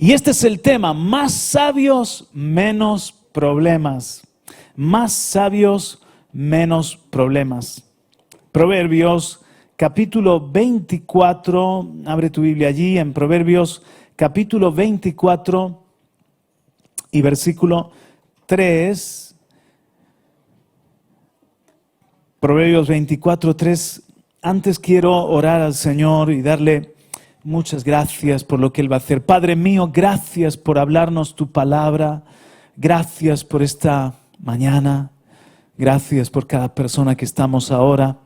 Y este es el tema: más sabios, menos problemas. Más sabios, menos problemas. Proverbios capítulo 24, abre tu Biblia allí, en Proverbios capítulo 24 y versículo 3. Proverbios 24, 3. Antes quiero orar al Señor y darle muchas gracias por lo que Él va a hacer. Padre mío, gracias por hablarnos tu palabra. Gracias por esta mañana. Gracias por cada persona que estamos ahora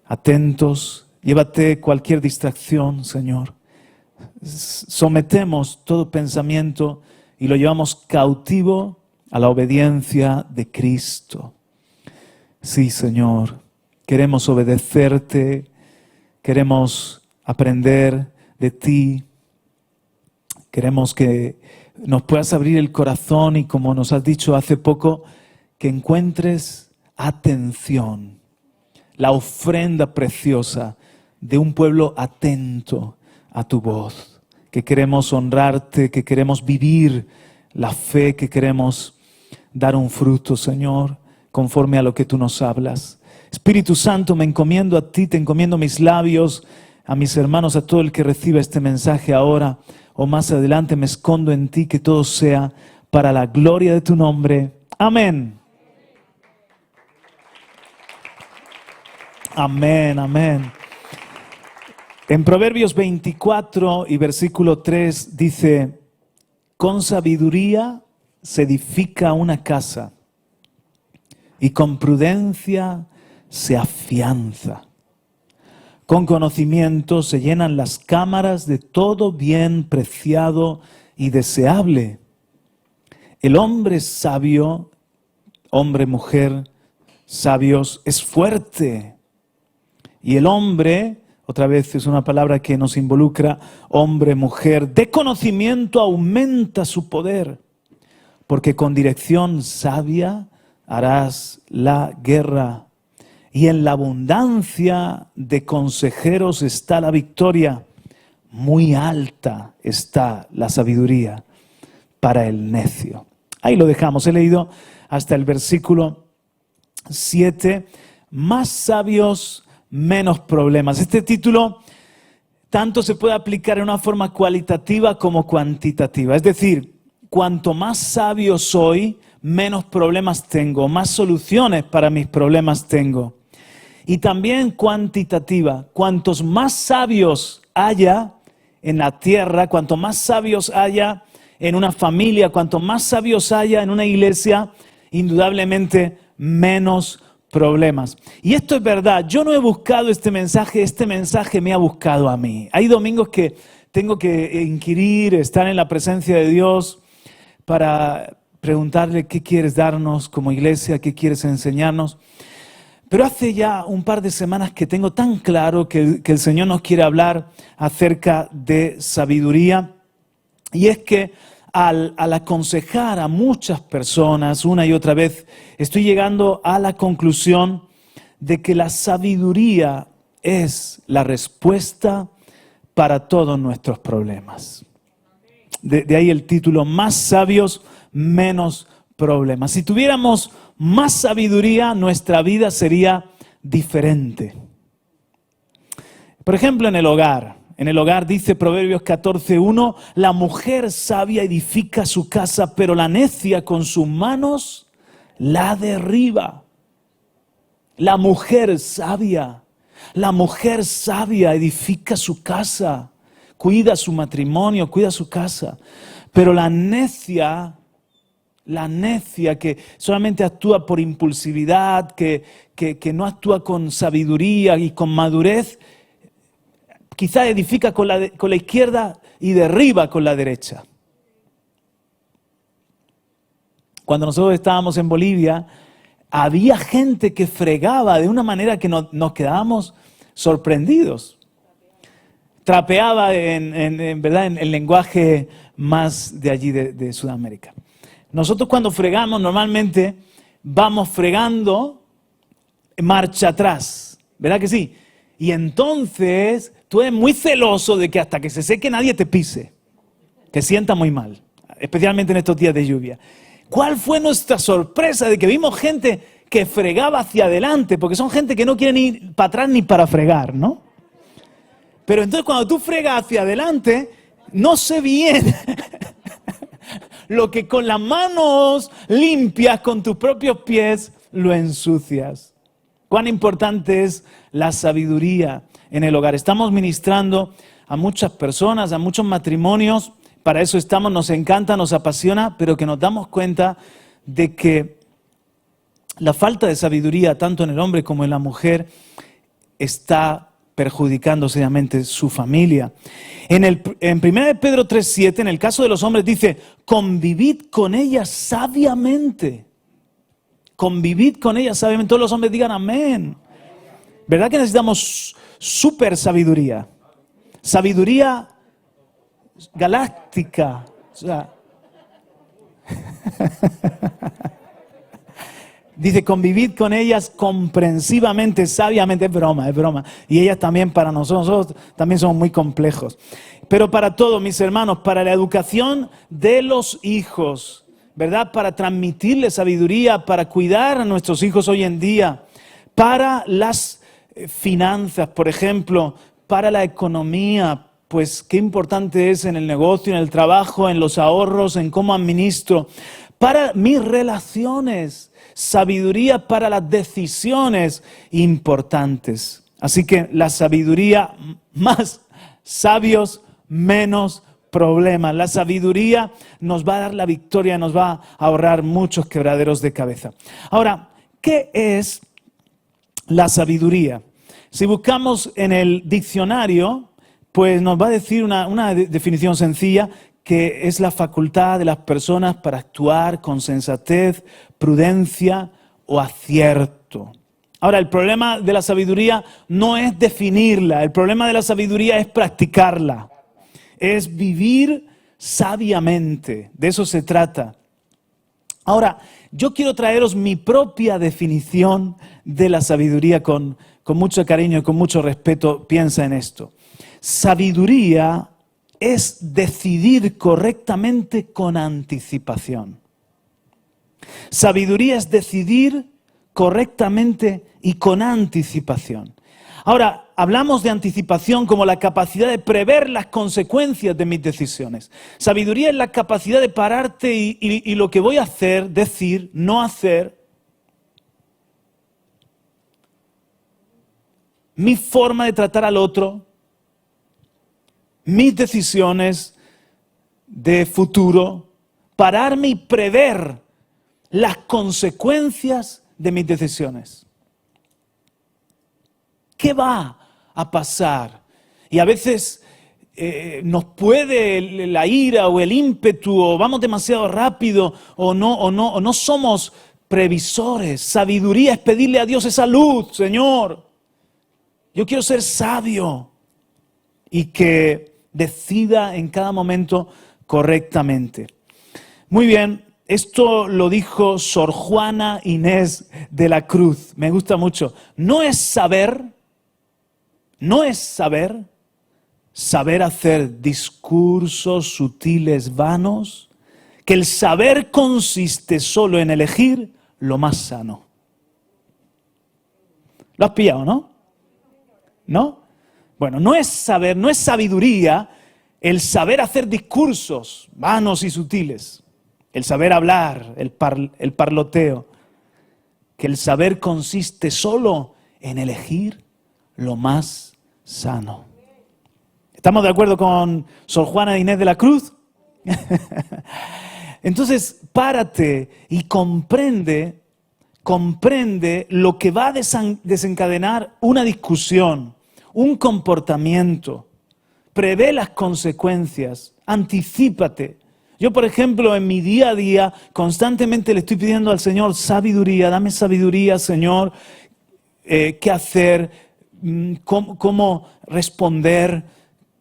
atentos. Llévate cualquier distracción, Señor. Sometemos todo pensamiento y lo llevamos cautivo a la obediencia de Cristo. Sí, Señor, queremos obedecerte, queremos aprender de ti, queremos que nos puedas abrir el corazón y, como nos has dicho hace poco, que encuentres atención, la ofrenda preciosa de un pueblo atento a tu voz, que queremos honrarte, que queremos vivir la fe, que queremos dar un fruto, Señor, conforme a lo que tú nos hablas. Espíritu Santo, me encomiendo a ti, te encomiendo mis labios, a mis hermanos, a todo el que reciba este mensaje ahora o más adelante. Me escondo en ti, que todo sea para la gloria de tu nombre. Amén. Amén, amén. En Proverbios 24 y versículo 3 dice: con sabiduría se edifica una casa y con prudencia se afianza. Con conocimiento se llenan las cámaras de todo bien preciado y deseable. El hombre sabio, hombre, mujer, sabios, es fuerte. Y el hombre, otra vez es una palabra que nos involucra, hombre, mujer, de conocimiento aumenta su poder, porque con dirección sabia harás la guerra. Y en la abundancia de consejeros está la victoria. Muy alta está la sabiduría para el necio. Ahí lo dejamos. He leído hasta el versículo 7. Más sabios, menos problemas. Este título tanto se puede aplicar en una forma cualitativa como cuantitativa. Es decir, cuanto más sabio soy, menos problemas tengo, más soluciones para mis problemas tengo. Y también cuantitativa. Cuantos más sabios haya en la tierra, cuanto más sabios haya en una familia, cuanto más sabios haya en una iglesia, indudablemente menos problemas. Y esto es verdad. Yo no he buscado este mensaje me ha buscado a mí. Hay domingos que tengo que inquirir, estar en la presencia de Dios para preguntarle qué quieres darnos como iglesia, qué quieres enseñarnos. Pero hace ya un par de semanas que tengo tan claro que el Señor nos quiere hablar acerca de sabiduría. Y es que al aconsejar a muchas personas una y otra vez, estoy llegando a la conclusión de que la sabiduría es la respuesta para todos nuestros problemas. De ahí el título: más sabios, menos problemas. Si tuviéramos más sabiduría, nuestra vida sería diferente. Por ejemplo, en el hogar. En el hogar dice Proverbios 14:1, la mujer sabia edifica su casa, pero la necia con sus manos la derriba. La mujer sabia edifica su casa, cuida su matrimonio, cuida su casa. Pero la necia que solamente actúa por impulsividad, que no actúa con sabiduría y con madurez, quizá edifica con la izquierda y derriba con la derecha. Cuando nosotros estábamos en Bolivia, había gente que fregaba de una manera que nos quedábamos sorprendidos. Trapeaba en verdad en el lenguaje más de allí de Sudamérica. Nosotros cuando fregamos normalmente vamos fregando marcha atrás, ¿verdad que sí? Y entonces tú eres muy celoso de que hasta que se seque nadie te pise. que sienta muy mal, especialmente en estos días de lluvia. ¿Cuál fue nuestra sorpresa de que vimos gente que fregaba hacia adelante? Porque son gente que no quiere ni para atrás ni para fregar, ¿no? Pero entonces cuando tú fregas hacia adelante, no sé bien lo que con las manos limpias, con tus propios pies, lo ensucias. Cuán importante es la sabiduría en el hogar. Estamos ministrando a muchas personas, a muchos matrimonios. Para eso estamos, nos encanta, nos apasiona, pero que nos damos cuenta de que la falta de sabiduría, tanto en el hombre como en la mujer, está perjudicando seriamente su familia. En 1 Pedro 3:7, en el caso de los hombres, dice, convivid con ellas sabiamente. Convivid con ellas sabiamente. Todos los hombres digan amén. ¿Verdad que necesitamos súper sabiduría? Sabiduría galáctica. O sea, dice, convivid con ellas comprensivamente, sabiamente. Es broma, es broma. Y ellas también para nosotros también somos muy complejos. Pero para todos, mis hermanos, para la educación de los hijos, ¿verdad? Para transmitirles sabiduría, para cuidar a nuestros hijos hoy en día, para las finanzas, por ejemplo, para la economía, pues qué importante es en el negocio, en el trabajo, en los ahorros, en cómo administro, para mis relaciones, sabiduría para las decisiones importantes. Así que la sabiduría, más sabios, menos problemas. La sabiduría nos va a dar la victoria, nos va a ahorrar muchos quebraderos de cabeza. Ahora, ¿qué es la sabiduría? Si buscamos en el diccionario, pues nos va a decir una definición sencilla, que es la facultad de las personas para actuar con sensatez, prudencia o acierto. Ahora, el problema de la sabiduría no es definirla, el problema de la sabiduría es practicarla. Es vivir sabiamente, de eso se trata. Ahora, yo quiero traeros mi propia definición de la sabiduría con mucho cariño y con mucho respeto. Piensa en esto. Sabiduría es decidir correctamente con anticipación. Sabiduría es decidir correctamente y con anticipación. Ahora, hablamos de anticipación como la capacidad de prever las consecuencias de mis decisiones. Sabiduría es la capacidad de pararte y lo que voy a hacer, decir, no hacer, mi forma de tratar al otro, mis decisiones de futuro, pararme y prever las consecuencias de mis decisiones. ¿Qué va a pasar? Y a veces nos puede la ira o el ímpetu, o vamos demasiado rápido, o no somos previsores. Sabiduría es pedirle a Dios esa luz, Señor. Yo quiero ser sabio y que decida en cada momento correctamente. Muy bien. Esto lo dijo Sor Juana Inés de la Cruz. Me gusta mucho. No es saber hacer discursos sutiles vanos, que el saber consiste solo en elegir lo más sano. ¿Lo has pillado, no? ¿No? Bueno, no es saber, no es sabiduría el saber hacer discursos vanos y sutiles. El saber hablar, el parloteo, que el saber consiste solo en elegir lo más sano. ¿Estamos de acuerdo con Sor Juana Inés de la Cruz? Entonces, párate y comprende lo que va a desencadenar una discusión, un comportamiento. Prevé las consecuencias, anticípate. Yo, por ejemplo, en mi día a día, constantemente le estoy pidiendo al Señor sabiduría. Dame sabiduría, Señor. ¿Qué hacer? ¿Cómo responder?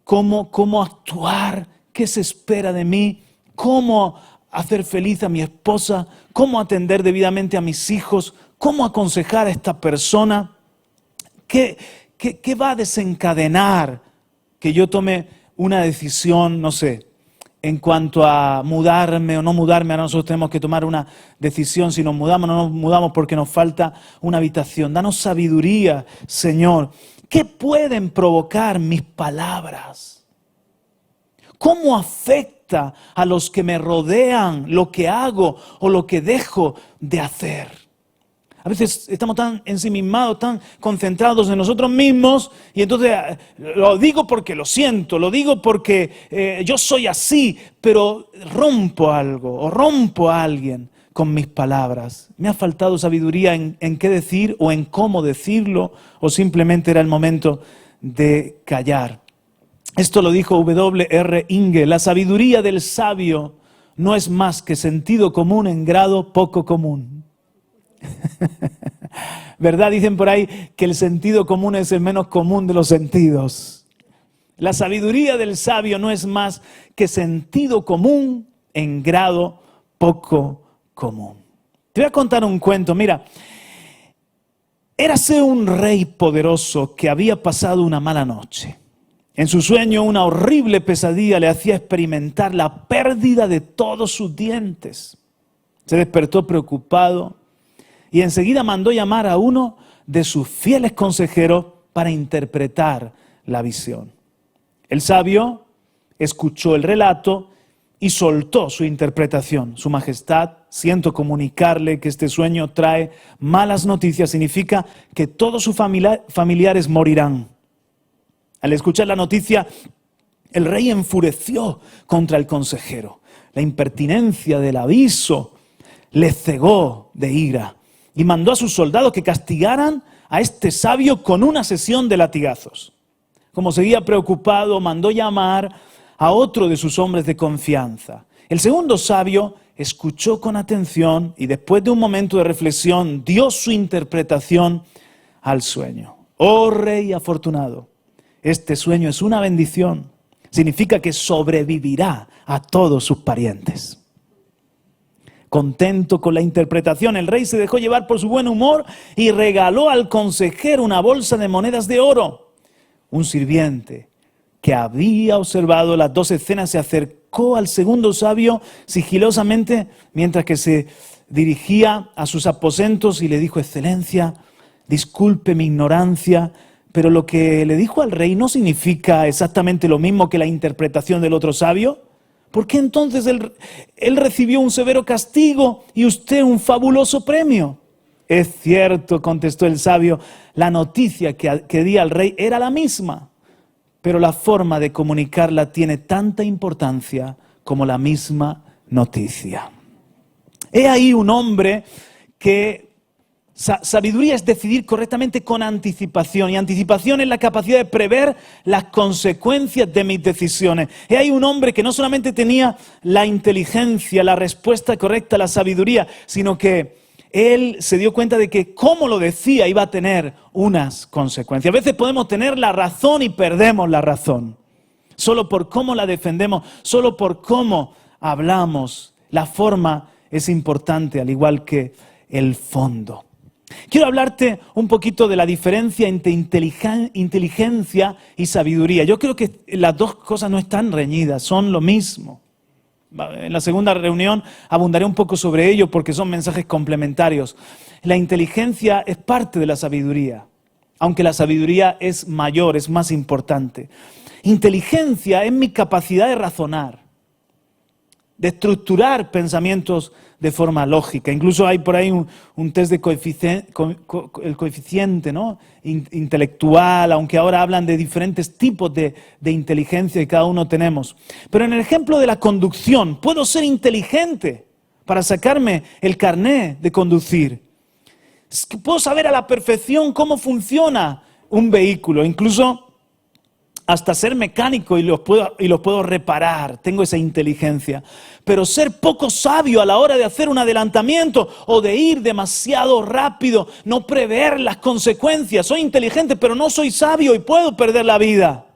¿Cómo actuar? ¿Qué se espera de mí? ¿Cómo hacer feliz a mi esposa? ¿Cómo atender debidamente a mis hijos? ¿Cómo aconsejar a esta persona? ¿Qué va a desencadenar que yo tome una decisión, no sé, en cuanto a mudarme o no mudarme. Ahora nosotros tenemos que tomar una decisión si nos mudamos o no nos mudamos porque nos falta una habitación. Danos sabiduría, Señor. ¿Qué pueden provocar mis palabras? ¿Cómo afecta a los que me rodean lo que hago o lo que dejo de hacer? A veces estamos tan ensimismados, tan concentrados en nosotros mismos y entonces lo digo porque lo siento, lo digo porque yo soy así, pero rompo algo o rompo a alguien con mis palabras. Me ha faltado sabiduría en qué decir o en cómo decirlo, o simplemente era el momento de callar. Esto lo dijo W.R. Inge: la sabiduría del sabio no es más que sentido común en grado poco común. ¿Verdad? Dicen por ahí que el sentido común es el menos común de los sentidos. La sabiduría del sabio no es más que sentido común en grado poco común. Te voy a contar un cuento. Mira, érase un rey poderoso que había pasado una mala noche. En su sueño, una horrible pesadilla le hacía experimentar la pérdida de todos sus dientes. Se despertó preocupado y enseguida mandó llamar a uno de sus fieles consejeros para interpretar la visión. El sabio escuchó el relato y soltó su interpretación. Su majestad, siento comunicarle que este sueño trae malas noticias. Significa que todos sus familiares morirán. Al escuchar la noticia, el rey enfureció contra el consejero. La impertinencia del aviso le cegó de ira y mandó a sus soldados que castigaran a este sabio con una sesión de latigazos. Como seguía preocupado, mandó llamar a otro de sus hombres de confianza. El segundo sabio escuchó con atención y después de un momento de reflexión dio su interpretación al sueño. Oh rey afortunado, este sueño es una bendición. Significa que sobrevivirá a todos sus parientes. Contento con la interpretación, el rey se dejó llevar por su buen humor y regaló al consejero una bolsa de monedas de oro. Un sirviente que había observado las dos escenas se acercó al segundo sabio sigilosamente mientras que se dirigía a sus aposentos y le dijo: Excelencia, disculpe mi ignorancia, pero lo que le dijo al rey no significa exactamente lo mismo que la interpretación del otro sabio. ¿Por qué entonces él recibió un severo castigo y usted un fabuloso premio? Es cierto, contestó el sabio, la noticia que di al rey era la misma, pero la forma de comunicarla tiene tanta importancia como la misma noticia. He ahí un hombre que sabiduría es decidir correctamente con anticipación, y anticipación es la capacidad de prever las consecuencias de mis decisiones. He ahí un hombre que no solamente tenía la inteligencia, la respuesta correcta, la sabiduría, sino que él se dio cuenta de que cómo lo decía iba a tener unas consecuencias. A veces podemos tener la razón y perdemos la razón, solo por cómo la defendemos, solo por cómo hablamos. La forma es importante, al igual que el fondo. Quiero hablarte un poquito de la diferencia entre inteligencia y sabiduría. Yo creo que las dos cosas no están reñidas, son lo mismo. En la segunda reunión abundaré un poco sobre ello porque son mensajes complementarios. La inteligencia es parte de la sabiduría, aunque la sabiduría es mayor, es más importante. Inteligencia es mi capacidad de razonar, de estructurar pensamientos de forma lógica. Incluso hay por ahí un test de el coeficiente, ¿no?, intelectual, aunque ahora hablan de diferentes tipos de inteligencia que cada uno tenemos. Pero en el ejemplo de la conducción, puedo ser inteligente para sacarme el carné de conducir. Puedo saber a la perfección cómo funciona un vehículo, incluso hasta ser mecánico y los puedo reparar, tengo esa inteligencia. Pero ser poco sabio a la hora de hacer un adelantamiento o de ir demasiado rápido, no prever las consecuencias. Soy inteligente, pero no soy sabio y puedo perder la vida.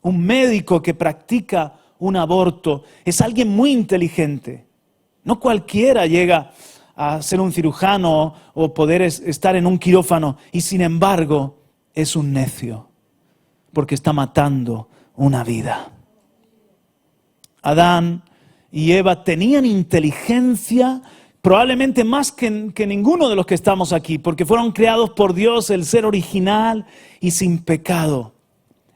Un médico que practica un aborto es alguien muy inteligente. No cualquiera llega a ser un cirujano o poder estar en un quirófano y sin embargo es un necio, porque está matando una vida. Adán y Eva tenían inteligencia, probablemente más que ninguno de los que estamos aquí, porque fueron creados por Dios, el ser original y sin pecado.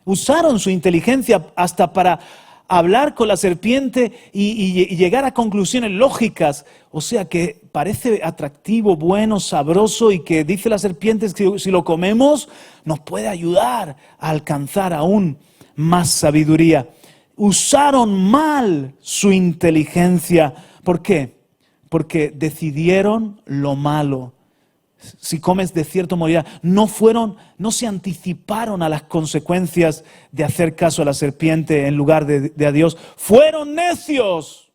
Usaron su inteligencia hasta para hablar con la serpiente y llegar a conclusiones lógicas. O sea que parece atractivo, bueno, sabroso, y que dice la serpiente que si lo comemos nos puede ayudar a alcanzar aún más sabiduría. Usaron mal su inteligencia. ¿Por qué? Porque decidieron lo malo. Si comes de cierto morirás. No se anticiparon a las consecuencias de hacer caso a la serpiente en lugar de a Dios. Fueron necios.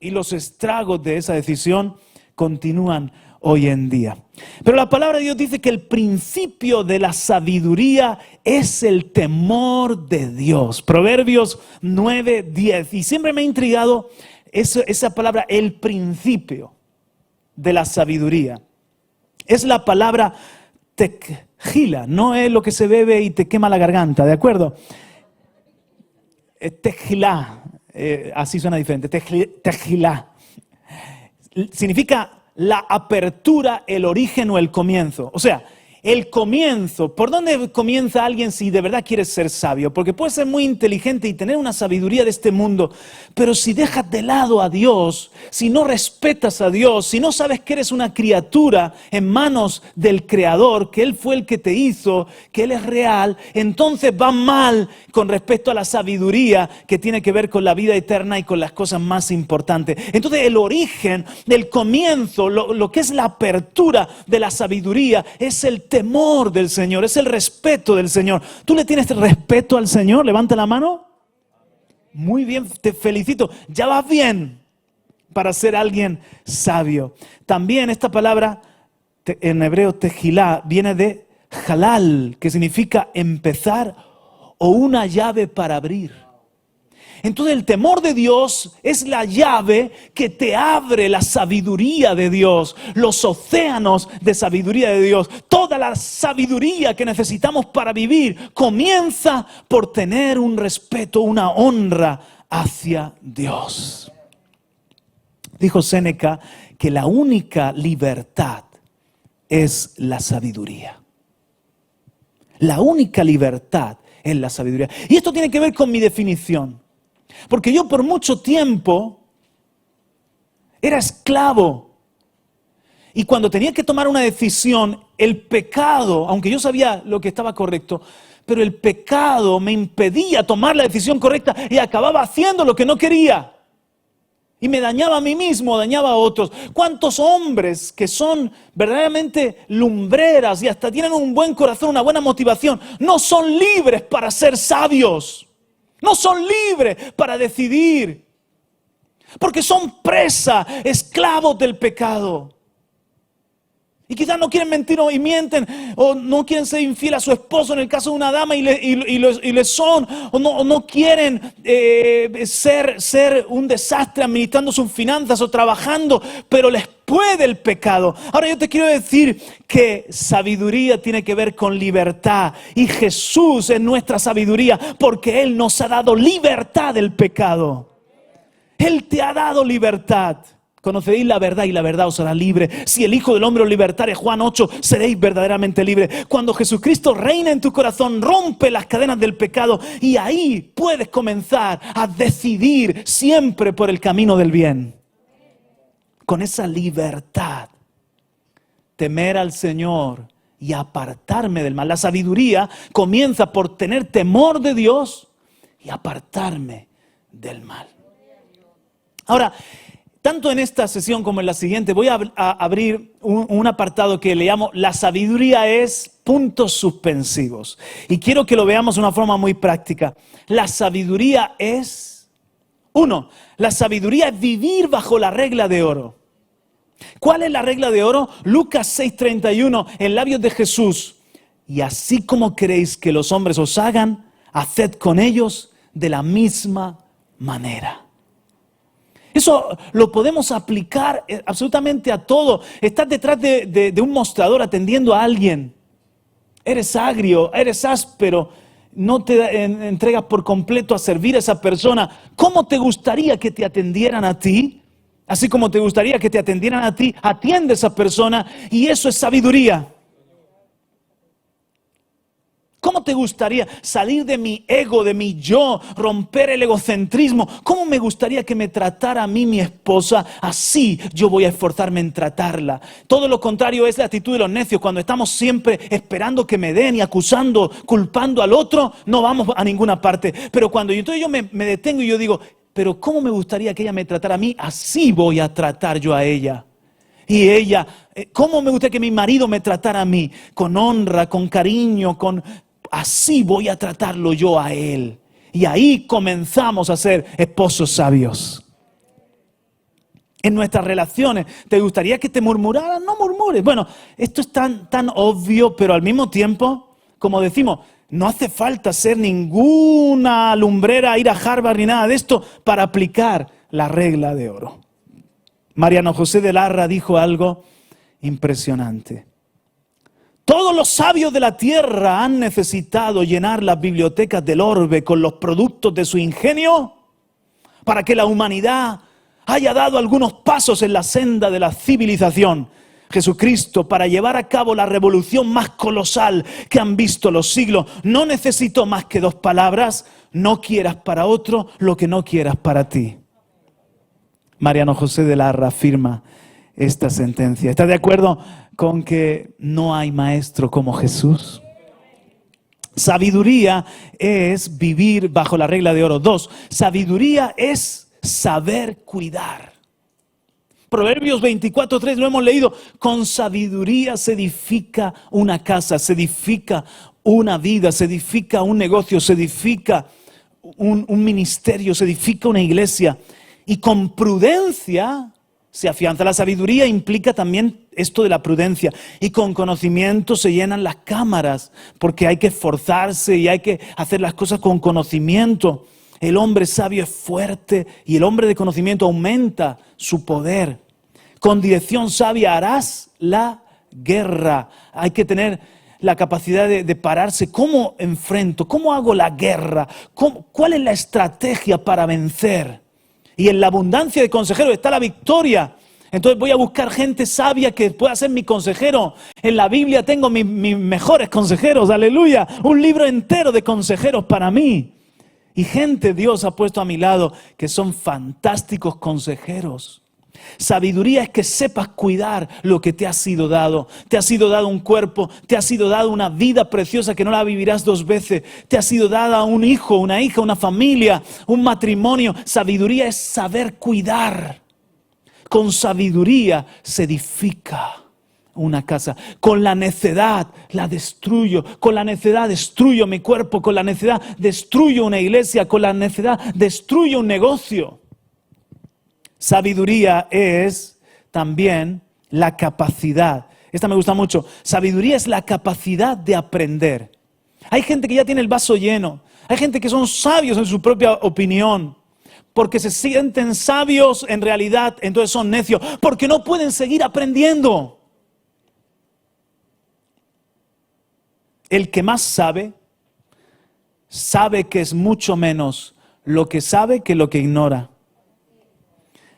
Y los estragos de esa decisión continúan hoy en día. Pero la palabra de Dios dice que el principio de la sabiduría es el temor de Dios. Proverbios 9:10. Y siempre me ha intrigado esa palabra, el principio de la sabiduría. Es la palabra tequila, no es lo que se bebe y te quema la garganta, ¿de acuerdo? Tequila, así suena diferente, tequila. Significa la apertura, el origen o el comienzo. O sea, el comienzo. ¿Por dónde comienza alguien si de verdad quieres ser sabio? Porque puedes ser muy inteligente y tener una sabiduría de este mundo, pero si dejas de lado a Dios, si no respetas a Dios, si no sabes que eres una criatura en manos del Creador, que Él fue el que te hizo, que Él es real, entonces va mal con respecto a la sabiduría que tiene que ver con la vida eterna y con las cosas más importantes. Entonces el origen, el comienzo, lo que es la apertura de la sabiduría es el temor del Señor, es el respeto del Señor. ¿Tú le tienes respeto al Señor? Levanta la mano. Muy bien, te felicito. Ya vas bien para ser alguien sabio. También esta palabra en hebreo tejilá viene de halal, que significa empezar o una llave para abrir. Entonces el temor de Dios es la llave que te abre la sabiduría de Dios, los océanos de sabiduría de Dios. Toda la sabiduría que necesitamos para vivir comienza por tener un respeto, una honra hacia Dios. Dijo Séneca que la única libertad es la sabiduría. La única libertad es la sabiduría. Y esto tiene que ver con mi definición. Porque yo por mucho tiempo era esclavo. Y cuando tenía que tomar una decisión, el pecado, aunque yo sabía lo que estaba correcto, pero el pecado me impedía tomar la decisión correcta y acababa haciendo lo que no quería. Y me dañaba a mí mismo, dañaba a otros. ¿Cuántos hombres que son verdaderamente lumbreras y hasta tienen un buen corazón, una buena motivación, no son libres para ser sabios? No son libres para decidir, porque son presa, esclavos del pecado. Y quizás no quieren mentir y mienten, o no quieren ser infiel a su esposo en el caso de una dama y le son, o no quieren ser un desastre administrando sus finanzas o trabajando, pero les puede el pecado. Ahora yo te quiero decir que sabiduría tiene que ver con libertad, y Jesús es nuestra sabiduría porque Él nos ha dado libertad del pecado. Él te ha dado libertad. Conoceréis la verdad y la verdad os hará libre. Si el Hijo del Hombre os libertare, Juan 8, seréis verdaderamente libres. Cuando Jesucristo reina en tu corazón, rompe las cadenas del pecado y ahí puedes comenzar a decidir siempre por el camino del bien. Con esa libertad, temer al Señor y apartarme del mal. La sabiduría comienza por tener temor de Dios y apartarme del mal. Ahora, tanto en esta sesión como en la siguiente voy a abrir un apartado que le llamo la sabiduría es puntos suspensivos. Y quiero que lo veamos de una forma muy práctica. La sabiduría es, la sabiduría es vivir bajo la regla de oro. ¿Cuál es la regla de oro? Lucas 6:31, en labios de Jesús. Y así como queréis que los hombres os hagan, haced con ellos de la misma manera. Eso lo podemos aplicar absolutamente a todo. Estás detrás de un mostrador atendiendo a alguien. Eres agrio, eres áspero. no te entregas por completo a servir a esa persona, ¿cómo te gustaría que te atendieran a ti? Así como te gustaría que te atendieran a ti, atiende a esa persona y eso es sabiduría. ¿Cómo te gustaría salir de mi ego, de mi yo, romper el egocentrismo? ¿Cómo me gustaría que me tratara a mí mi esposa? Así yo voy a esforzarme en tratarla. Todo lo contrario es la actitud de los necios. Cuando estamos siempre esperando que me den y acusando, culpando al otro, no vamos a ninguna parte. Pero cuando yo me detengo y yo digo, pero ¿cómo me gustaría que ella me tratara a mí? Así voy a tratar yo a ella. Y ella, ¿cómo me gustaría que mi marido me tratara a mí? Con honra, con cariño, así voy a tratarlo yo a él. Y ahí comenzamos a ser esposos sabios. En nuestras relaciones, ¿te gustaría que te murmuraran? No murmures. Bueno, esto es tan obvio, pero al mismo tiempo, como decimos, no hace falta ser ninguna lumbrera, ir a Harvard ni nada de esto para aplicar la regla de oro. Mariano José de Larra dijo algo impresionante. Todos los sabios de la tierra han necesitado llenar las bibliotecas del orbe con los productos de su ingenio para que la humanidad haya dado algunos pasos en la senda de la civilización. Jesucristo, para llevar a cabo la revolución más colosal que han visto los siglos, no necesitó más que 2 palabras: no quieras para otro lo que no quieras para ti. Mariano José de Larra afirma esta sentencia. ¿Está de acuerdo con que no hay maestro como Jesús? Sabiduría es vivir bajo la regla de oro. 2, sabiduría es saber cuidar. Proverbios 24:3 lo hemos leído. Con sabiduría se edifica una casa, se edifica una vida, se edifica un negocio, se edifica un ministerio, se edifica una iglesia. Y con prudencia se afianza. La sabiduría implica también esto de la prudencia. Y con conocimiento se llenan las cámaras, porque hay que esforzarse y hay que hacer las cosas con conocimiento. El hombre sabio es fuerte y el hombre de conocimiento aumenta su poder. Con dirección sabia harás la guerra. Hay que tener la capacidad de pararse. ¿Cómo enfrento? ¿Cómo hago la guerra? ¿Cuál es la estrategia para vencer? Y en la abundancia de consejeros está la victoria. Entonces voy a buscar gente sabia que pueda ser mi consejero. En la Biblia tengo mis mejores consejeros, aleluya. Un libro entero de consejeros para mí. Y gente Dios ha puesto a mi lado que son fantásticos consejeros. Sabiduría es que sepas cuidar lo que te ha sido dado. Te ha sido dado un cuerpo, te ha sido dado una vida preciosa que no la vivirás 2 veces. Te ha sido dada un hijo, una hija, una familia, un matrimonio. Sabiduría es saber cuidar. Con sabiduría se edifica una casa. Con la necedad la destruyo. Con la necedad destruyo mi cuerpo. Con la necedad destruyo una iglesia. Con la necedad destruyo un negocio. Sabiduría es también la capacidad. Esta me gusta mucho. Sabiduría es la capacidad de aprender. Hay gente que ya tiene el vaso lleno. Hay gente que son sabios en su propia opinión. Porque se sienten sabios en realidad, entonces son necios. Porque no pueden seguir aprendiendo. El que más sabe, sabe que es mucho menos lo que sabe que lo que ignora.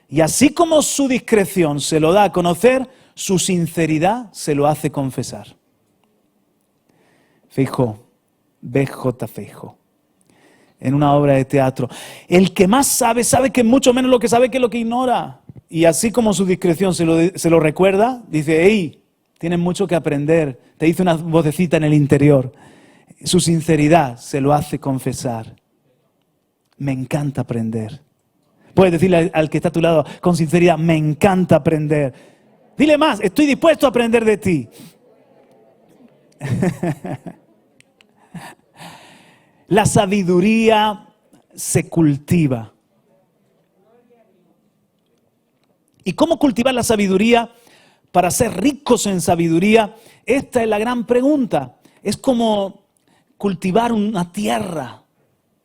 Y así como su discreción se lo da a conocer, su sinceridad se lo hace confesar. Feijó, B.J. Feijó, en una obra de teatro. El que más sabe, sabe que es mucho menos lo que sabe que lo que ignora. Y así como su discreción se lo recuerda, dice, hey, tienes mucho que aprender. Te dice una vocecita en el interior. Su sinceridad se lo hace confesar. Me encanta aprender. Puedes decirle al que está a tu lado con sinceridad, me encanta aprender. Dile más, estoy dispuesto a aprender de ti. La sabiduría se cultiva. ¿Y cómo cultivar la sabiduría para ser ricos en sabiduría? Esta es la gran pregunta. Es como cultivar una tierra.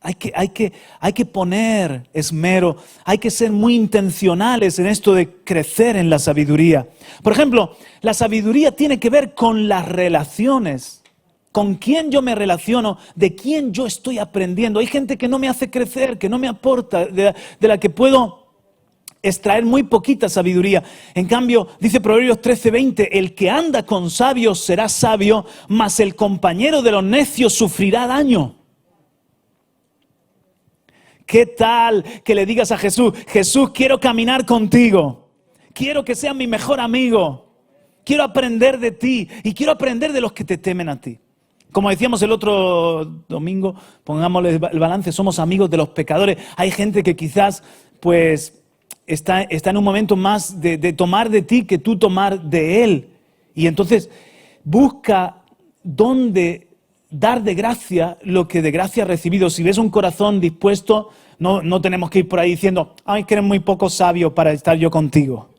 Hay que poner esmero, hay que ser muy intencionales en esto de crecer en la sabiduría. Por ejemplo, la sabiduría tiene que ver con las relaciones. con quién yo me relaciono, de quién yo estoy aprendiendo. Hay gente que no me hace crecer, que no me aporta, de la que puedo extraer muy poquita sabiduría. En cambio, dice Proverbios 13:20, el que anda con sabios será sabio, mas el compañero de los necios sufrirá daño. ¿Qué tal que le digas a Jesús, Jesús, quiero caminar contigo, quiero que seas mi mejor amigo, quiero aprender de ti y quiero aprender de los que te temen a ti? Como decíamos el otro domingo, pongámosle el balance, somos amigos de los pecadores. Hay gente que quizás pues está en un momento más de tomar de ti que tú tomar de él. Y entonces busca dónde dar de gracia lo que de gracia has recibido. Si ves un corazón dispuesto, no tenemos que ir por ahí diciendo, ay, que eres muy poco sabio para estar yo contigo,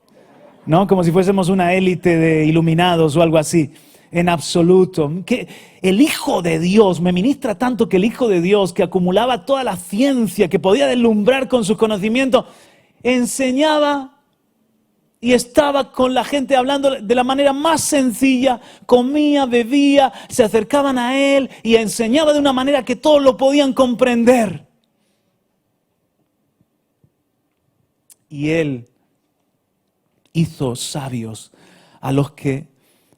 ¿no? Como si fuésemos una élite de iluminados o algo así. En absoluto. Que el Hijo de Dios, me ministra tanto que el Hijo de Dios, que acumulaba toda la ciencia, que podía deslumbrar con sus conocimientos, enseñaba y estaba con la gente hablando de la manera más sencilla, comía, bebía, se acercaban a él y enseñaba de una manera que todos lo podían comprender. Y él hizo sabios a los que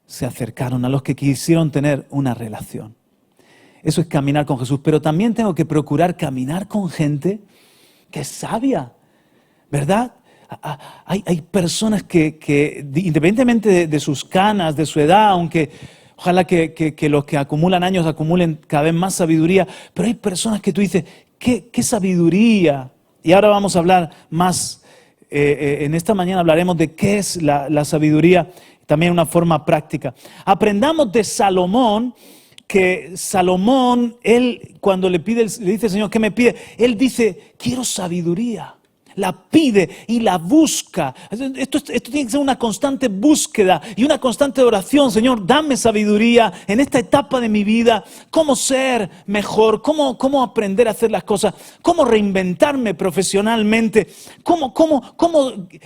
se acercaron, a los que quisieron tener una relación. Eso es caminar con Jesús. Pero también tengo que procurar caminar con gente que es sabia, ¿verdad? Hay personas que independientemente de sus canas, de su edad, aunque ojalá que los que acumulan años acumulen cada vez más sabiduría, pero hay personas que tú dices, ¿qué sabiduría? Y ahora vamos a hablar más, en esta mañana hablaremos de qué es la sabiduría, también una forma práctica. Aprendamos de Salomón, que Salomón, él cuando le dice, Señor, ¿qué me pide? Él dice, quiero sabiduría. La pide y la busca. Esto tiene que ser una constante búsqueda y una constante oración. Señor, dame sabiduría en esta etapa de mi vida. Cómo ser mejor, cómo aprender a hacer las cosas, cómo reinventarme profesionalmente, cómo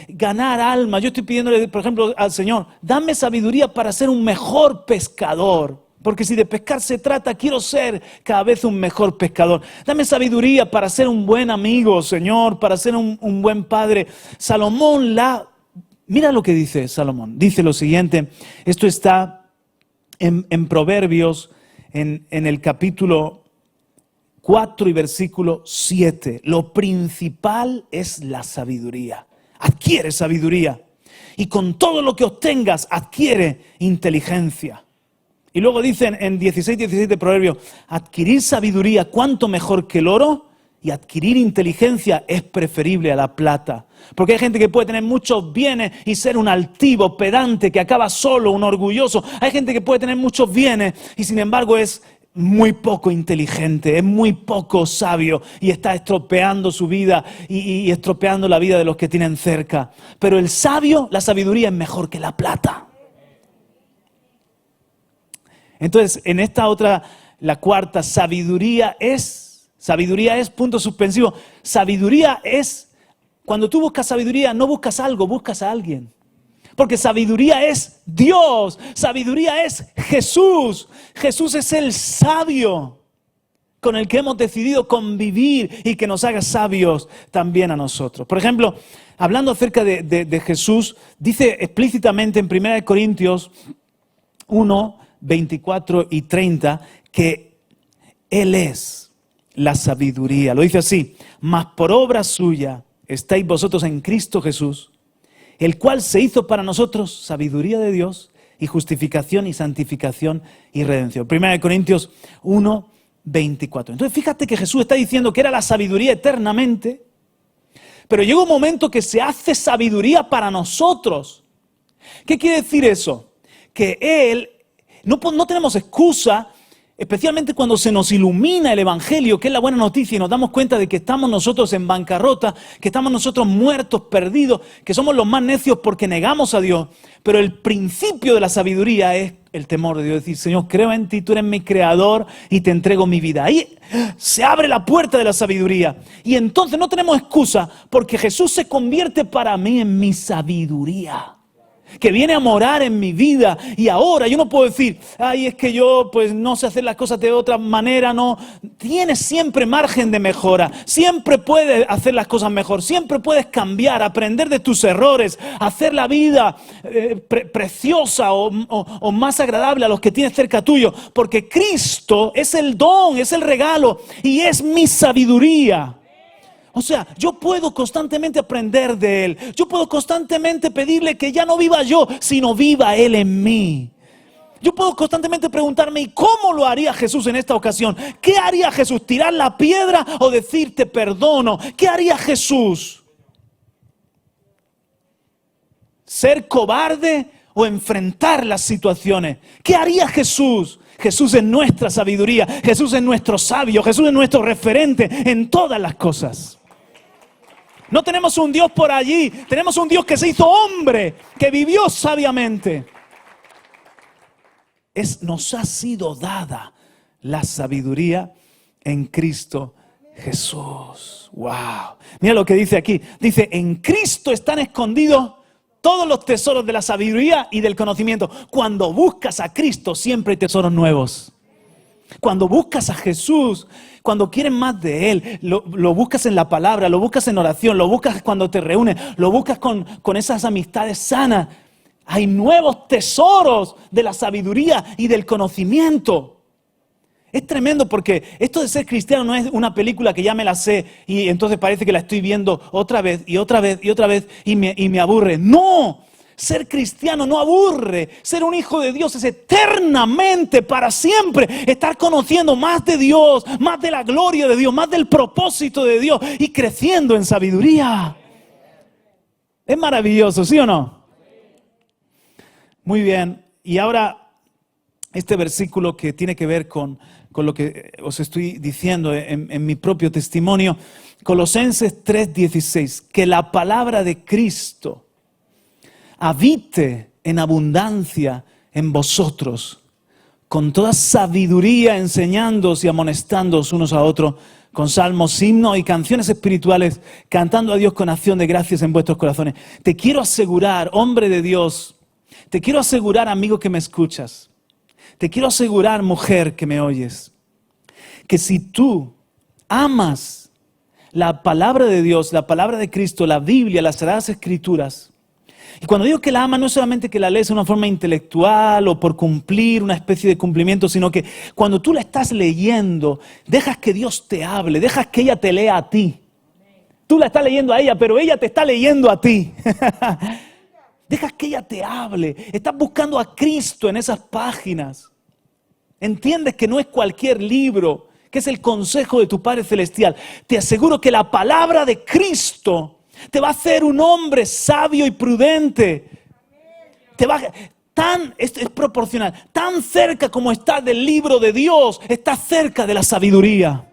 ganar alma. Yo estoy pidiéndole, por ejemplo, al Señor, dame sabiduría para ser un mejor pescador. Porque si de pescar se trata, quiero ser cada vez un mejor pescador. Dame sabiduría para ser un buen amigo, Señor, para ser un buen padre. Salomón, mira lo que dice Salomón. Dice lo siguiente, esto está en Proverbios, en el capítulo 4 y versículo 7. Lo principal es la sabiduría. Adquiere sabiduría. Y con todo lo que obtengas, adquiere inteligencia. Y luego dicen en 16 de Proverbios, adquirir sabiduría cuánto mejor que el oro y adquirir inteligencia es preferible a la plata. Porque hay gente que puede tener muchos bienes y ser un altivo, pedante, que acaba solo, un orgulloso. Hay gente que puede tener muchos bienes y sin embargo es muy poco inteligente, es muy poco sabio y está estropeando su vida y estropeando la vida de los que tienen cerca. Pero el sabio, la sabiduría es mejor que la plata. Entonces, en esta otra, la cuarta, sabiduría es, punto suspensivo. Sabiduría es, cuando tú buscas sabiduría, no buscas algo, buscas a alguien. Porque sabiduría es Dios, sabiduría es Jesús. Jesús es el sabio con el que hemos decidido convivir y que nos haga sabios también a nosotros. Por ejemplo, hablando acerca de Jesús, dice explícitamente en 1 Corintios 1, 24 y 30, que Él es la sabiduría. Lo dice así, mas por obra suya estáis vosotros en Cristo Jesús, el cual se hizo para nosotros sabiduría de Dios y justificación y santificación y redención. 1 Corintios 1, 24. Entonces fíjate que Jesús está diciendo que era la sabiduría eternamente, pero llega un momento que se hace sabiduría para nosotros. ¿Qué quiere decir eso? Que Él no tenemos excusa, especialmente cuando se nos ilumina el Evangelio, que es la buena noticia, y nos damos cuenta de que estamos nosotros en bancarrota, que estamos nosotros muertos, perdidos, que somos los más necios porque negamos a Dios. Pero el principio de la sabiduría es el temor de Dios. Decir, Señor, creo en ti, tú eres mi creador y te entrego mi vida. Ahí se abre la puerta de la sabiduría. Y entonces no tenemos excusa porque Jesús se convierte para mí en mi sabiduría. que viene a morar en mi vida. Y ahora yo no puedo decir, ay, es que yo pues no sé hacer las cosas de otra manera. No, tienes siempre margen de mejora, siempre puedes hacer las cosas mejor, siempre puedes cambiar, aprender de tus errores, hacer la vida preciosa o más agradable a los que tienes cerca tuyo, porque Cristo es el don, es el regalo y es mi sabiduría. O sea, yo puedo constantemente aprender de Él. Yo puedo constantemente pedirle que ya no viva yo, sino viva Él en mí. Yo puedo constantemente preguntarme, ¿y cómo lo haría Jesús en esta ocasión? ¿Qué haría Jesús? ¿Tirar la piedra o decirte perdono? ¿Qué haría Jesús? ¿Ser cobarde o enfrentar las situaciones? ¿Qué haría Jesús? Jesús es nuestra sabiduría. Jesús es nuestro sabio. Jesús es nuestro referente en todas las cosas. No tenemos un Dios por allí, tenemos un Dios que se hizo hombre, que vivió sabiamente. Nos ha sido dada la sabiduría en Cristo Jesús. ¡Wow! Mira lo que dice aquí. Dice, en Cristo están escondidos todos los tesoros de la sabiduría y del conocimiento. Cuando buscas a Cristo siempre hay tesoros nuevos. Cuando buscas a Jesús, cuando quieres más de Él, lo buscas en la palabra, lo buscas en oración, lo buscas cuando te reúnes, lo buscas con esas amistades sanas. Hay nuevos tesoros de la sabiduría y del conocimiento. Es tremendo porque esto de ser cristiano no es una película que ya me la sé y entonces parece que la estoy viendo otra vez y otra vez y otra vez y me aburre. ¡No! Ser cristiano no aburre. Ser un hijo de Dios es eternamente, para siempre, estar conociendo más de Dios, más de la gloria de Dios, más del propósito de Dios y creciendo en sabiduría. Es maravilloso, ¿sí o no? Muy bien. Y ahora este versículo que tiene que ver con lo que os estoy diciendo en mi propio testimonio. Colosenses 3:16. Que la palabra de Cristo habite en abundancia en vosotros, con toda sabiduría enseñándoos y amonestándoos unos a otros, con salmos, himnos y canciones espirituales, cantando a Dios con acción de gracias en vuestros corazones. Te quiero asegurar, hombre de Dios, te quiero asegurar, amigo que me escuchas, te quiero asegurar, mujer que me oyes, que si tú amas la palabra de Dios, la palabra de Cristo, la Biblia, las Sagradas Escrituras, y cuando digo que la ama no es solamente que la lees de una forma intelectual o por cumplir una especie de cumplimiento, sino que cuando tú la estás leyendo, dejas que Dios te hable, dejas que ella te lea a ti. Tú la estás leyendo a ella, pero ella te está leyendo a ti. Dejas que ella te hable. Estás buscando a Cristo en esas páginas. Entiendes que no es cualquier libro, que es el consejo de tu Padre Celestial. Te aseguro que la palabra de Cristo te va a hacer un hombre sabio y prudente. Es proporcional. Tan cerca como estás del libro de Dios, estás cerca de la sabiduría.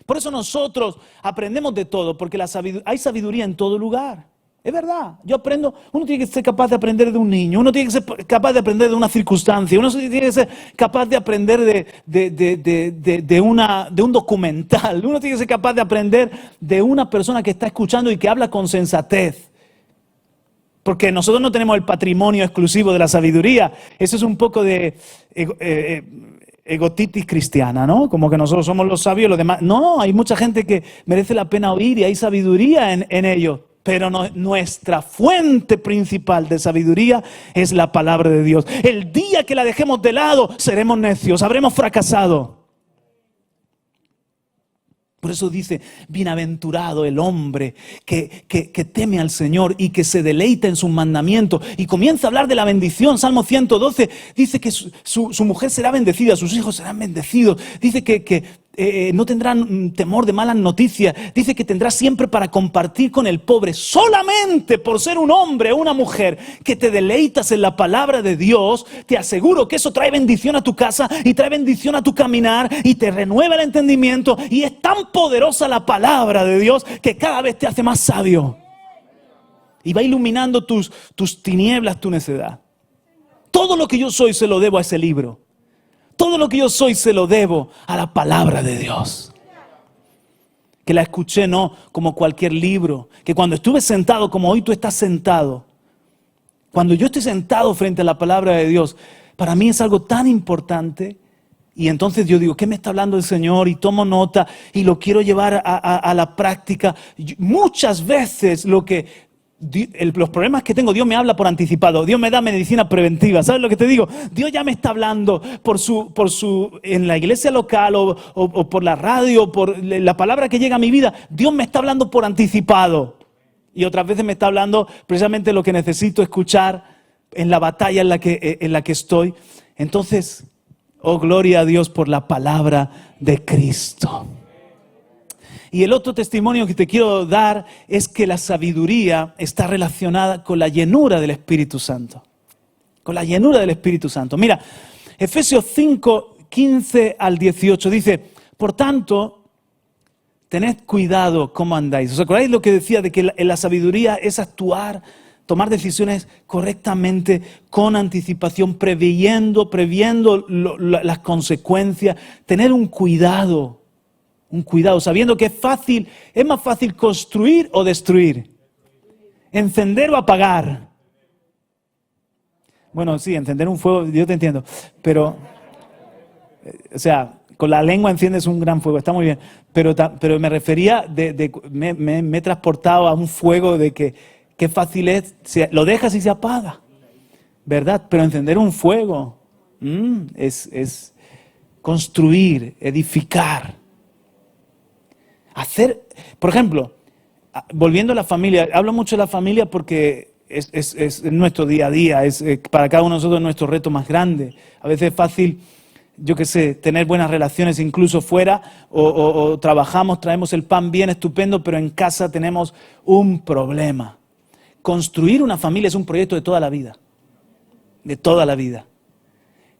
Por eso nosotros aprendemos de todo, porque hay sabiduría en todo lugar. Es verdad, yo aprendo, uno tiene que ser capaz de aprender de un niño, uno tiene que ser capaz de aprender de una circunstancia, uno tiene que ser capaz de aprender de un documental, uno tiene que ser capaz de aprender de una persona que está escuchando y que habla con sensatez. Porque nosotros no tenemos el patrimonio exclusivo de la sabiduría, eso es un poco de egotitis cristiana, ¿no? Como que nosotros somos los sabios y los demás. No, hay mucha gente que merece la pena oír y hay sabiduría en ellos. Pero nuestra fuente principal de sabiduría es la palabra de Dios. El día que la dejemos de lado, seremos necios, habremos fracasado. Por eso dice, bienaventurado el hombre que teme al Señor y que se deleita en sus mandamientos. Y comienza a hablar de la bendición. Salmo 112 dice que su mujer será bendecida, sus hijos serán bendecidos. Dice que no tendrán temor de malas noticias. Dice que tendrás siempre para compartir con el pobre. Solamente por ser un hombre o una mujer que te deleitas en la palabra de Dios, te aseguro que eso trae bendición a tu casa y trae bendición a tu caminar y te renueva el entendimiento. Y es tan poderosa la palabra de Dios que cada vez te hace más sabio. Y va iluminando tus tinieblas, tu necedad. Todo lo que yo soy se lo debo a ese libro. Todo lo que yo soy se lo debo a la palabra de Dios. que la escuché no como cualquier libro, que cuando estuve sentado como hoy tú estás sentado, cuando yo estoy sentado frente a la palabra de Dios, para mí es algo tan importante. Y entonces yo digo, ¿qué me está hablando el Señor? Y tomo nota y lo quiero llevar a la práctica. Muchas veces los problemas que tengo, Dios me habla por anticipado. Dios me da medicina preventiva. ¿Sabes lo que te digo? Dios ya me está hablando en la iglesia local o por la radio, por la palabra que llega a mi vida. Dios me está hablando por anticipado. Y otras veces me está hablando precisamente lo que necesito escuchar en la batalla en la que estoy. Entonces, oh, gloria a Dios por la palabra de Cristo. Y el otro testimonio que te quiero dar es que la sabiduría está relacionada con la llenura del Espíritu Santo. Con la llenura del Espíritu Santo. Mira, Efesios 5, 15 al 18 dice, por tanto, tened cuidado cómo andáis. ¿Os acordáis lo que decía de que la sabiduría es actuar, tomar decisiones correctamente, con anticipación, previendo las consecuencias, tener un cuidado, sabiendo que es más fácil construir o destruir, encender o apagar. Bueno, sí, encender un fuego, yo te entiendo, pero, o sea, con la lengua enciendes un gran fuego, está muy bien, pero me refería, me he transportado a un fuego de que qué fácil es, lo dejas y se apaga, ¿verdad? Pero encender un fuego es construir, edificar. Hacer, por ejemplo, volviendo a la familia, hablo mucho de la familia porque es nuestro día a día, para cada uno de nosotros nuestro reto más grande. A veces es fácil, yo qué sé, tener buenas relaciones incluso fuera, o trabajamos, traemos el pan bien, estupendo, pero en casa tenemos un problema. Construir una familia es un proyecto de toda la vida,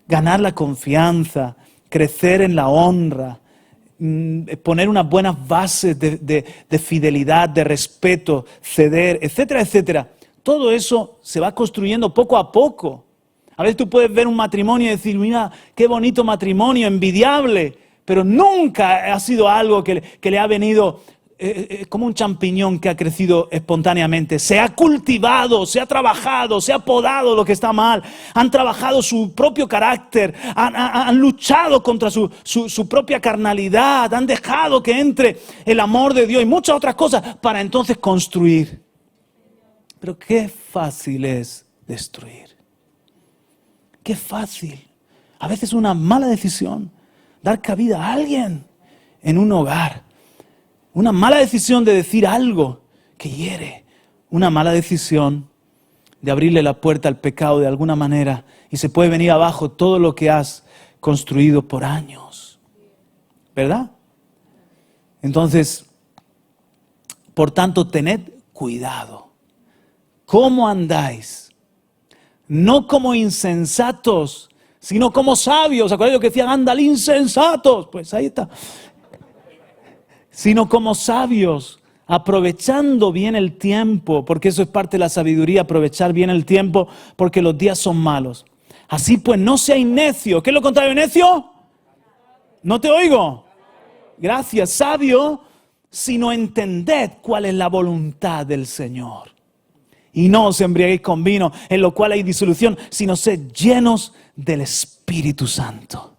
Ganar la confianza, crecer en la honra, poner unas buenas bases de fidelidad, de respeto, ceder, etcétera, etcétera. Todo eso se va construyendo poco a poco. A veces tú puedes ver un matrimonio y decir, mira, qué bonito matrimonio, envidiable, pero nunca ha sido algo que le ha venido como un champiñón que ha crecido espontáneamente. Se ha cultivado, se ha trabajado, se ha podado lo que está mal. Han trabajado su propio carácter, han luchado contra su propia carnalidad, han dejado que entre el amor de Dios y muchas otras cosas para entonces construir. Pero qué fácil es destruir. Qué fácil. A veces una mala decisión, dar cabida a alguien en un hogar. Una mala decisión de decir algo que hiere. Una mala decisión de abrirle la puerta al pecado de alguna manera y se puede venir abajo todo lo que has construido por años. ¿Verdad? Entonces, por tanto, tened cuidado. ¿Cómo andáis? No como insensatos, sino como sabios. ¿Acordáis lo que decían? Andal insensatos. Pues ahí está. Sino como sabios, aprovechando bien el tiempo, porque eso es parte de la sabiduría, aprovechar bien el tiempo, porque los días son malos. Así pues, no seáis necios. ¿Qué es lo contrario de necio? No te oigo. Gracias, sabio, sino entended cuál es la voluntad del Señor. Y no os embriaguéis con vino, en lo cual hay disolución, sino sed llenos del Espíritu Santo.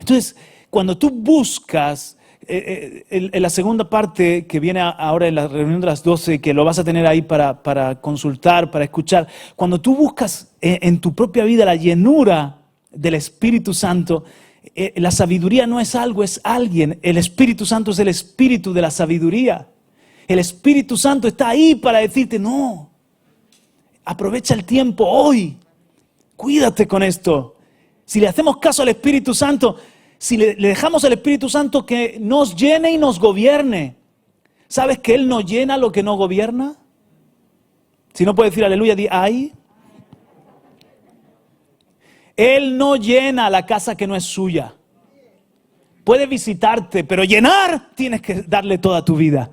Entonces, cuando tú buscas, en la segunda parte que viene ahora en la reunión de las 12, que lo vas a tener ahí para consultar, para escuchar, cuando tú buscas en tu propia vida la llenura del Espíritu Santo, la sabiduría no es algo, es alguien. El Espíritu Santo es el espíritu de la sabiduría. El Espíritu Santo está ahí para decirte, no, aprovecha el tiempo hoy, cuídate con esto. Si le hacemos caso al Espíritu Santo, si le dejamos al Espíritu Santo que nos llene y nos gobierne, ¿sabes que Él no llena lo que no gobierna? Si no puedes decir aleluya, di ay. Él no llena la casa que no es suya. Puede visitarte, pero llenar tienes que darle toda tu vida.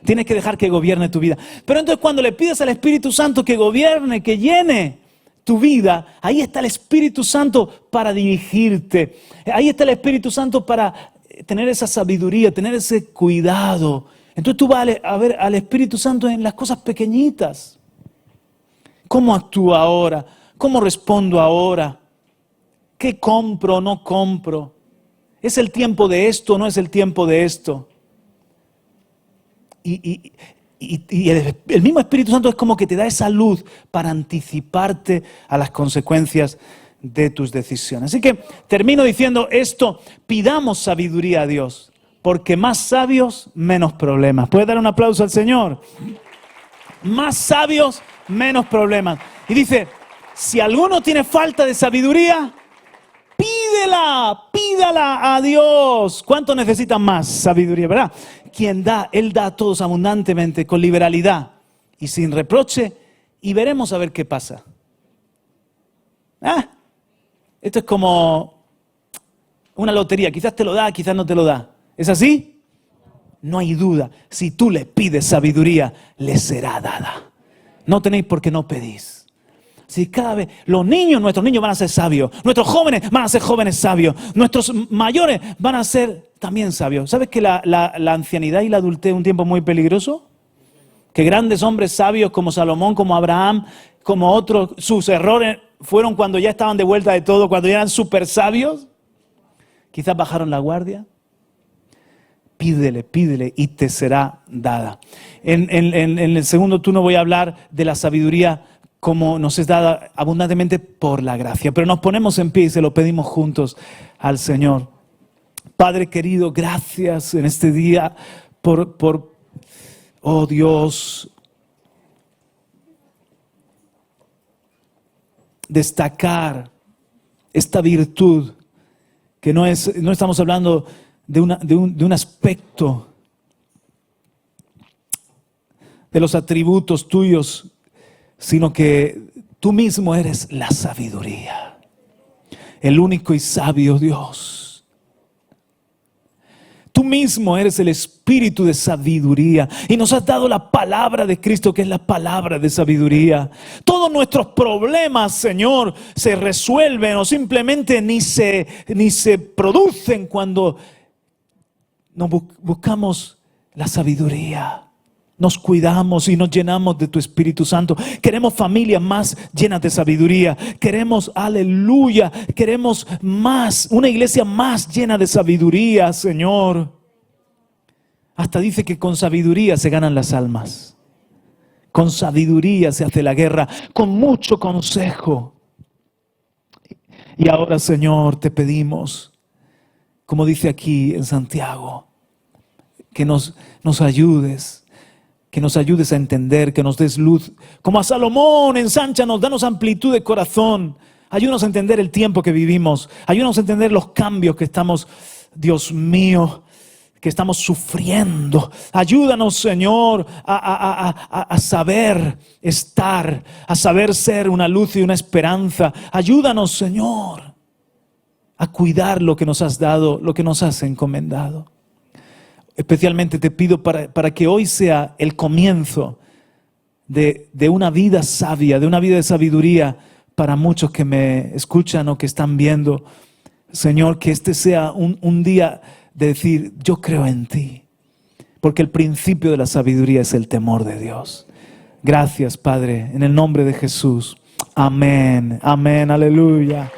Tienes que dejar que gobierne tu vida. Pero entonces cuando le pides al Espíritu Santo que gobierne, que llene tu vida, ahí está el Espíritu Santo para dirigirte. Ahí está el Espíritu Santo para tener esa sabiduría, tener ese cuidado. Entonces tú vas a ver al Espíritu Santo en las cosas pequeñitas. ¿Cómo actúo ahora? ¿Cómo respondo ahora? ¿Qué compro o no compro? ¿Es el tiempo de esto o no es el tiempo de esto? Y el mismo Espíritu Santo es como que te da esa luz para anticiparte a las consecuencias de tus decisiones. Así que termino diciendo esto: pidamos sabiduría a Dios, porque más sabios, menos problemas. ¿Puede dar un aplauso al Señor? Más sabios, menos problemas. Y dice, si alguno tiene falta de sabiduría, pídala a Dios. ¿Cuánto necesitan más sabiduría, verdad? Quien da, Él da a todos abundantemente, con liberalidad y sin reproche, y veremos a ver qué pasa. Esto es como una lotería, quizás te lo da, quizás no te lo da. ¿Es así? No hay duda, si tú le pides sabiduría, le será dada. No tenéis por qué no pedís. Si cada vez nuestros niños van a ser sabios, nuestros jóvenes van a ser jóvenes sabios, nuestros mayores van a ser también sabios. ¿Sabes que la ancianidad y la adultez es un tiempo muy peligroso? Que grandes hombres sabios como Salomón, como Abraham, como otros, sus errores fueron cuando ya estaban de vuelta de todo, cuando ya eran súper sabios. Quizás bajaron la guardia. Pídele y te será dada. En el segundo turno voy a hablar de la sabiduría como nos es dada abundantemente por la gracia. Pero nos ponemos en pie y se lo pedimos juntos al Señor. Padre querido, gracias en este día por oh Dios, destacar esta virtud que no estamos hablando de un aspecto de los atributos tuyos, sino que tú mismo eres la sabiduría, el único y sabio Dios. Tú mismo eres el espíritu de sabiduría y nos has dado la palabra de Cristo, que es la palabra de sabiduría. Todos nuestros problemas, Señor, se resuelven o simplemente ni se producen cuando nos buscamos la sabiduría. Nos cuidamos y nos llenamos de tu Espíritu Santo. Queremos familias más llenas de sabiduría. Queremos, aleluya, queremos más, una iglesia más llena de sabiduría, Señor. Hasta dice que con sabiduría se ganan las almas. Con sabiduría se hace la guerra, con mucho consejo. Y ahora, Señor, te pedimos, como dice aquí en Santiago, que nos ayudes. Que nos ayudes a entender, que nos des luz. Como a Salomón, ensánchanos, danos amplitud de corazón. Ayúdanos a entender el tiempo que vivimos. Ayúdanos a entender los cambios que estamos, Dios mío, que estamos sufriendo. Ayúdanos, Señor, a saber estar, a saber ser una luz y una esperanza. Ayúdanos, Señor, a cuidar lo que nos has dado, lo que nos has encomendado. Especialmente te pido para que hoy sea el comienzo de una vida sabia, de una vida de sabiduría para muchos que me escuchan o que están viendo. Señor, que este sea un día de decir, yo creo en ti. Porque el principio de la sabiduría es el temor de Dios. Gracias, Padre, en el nombre de Jesús. Amén, amén, aleluya.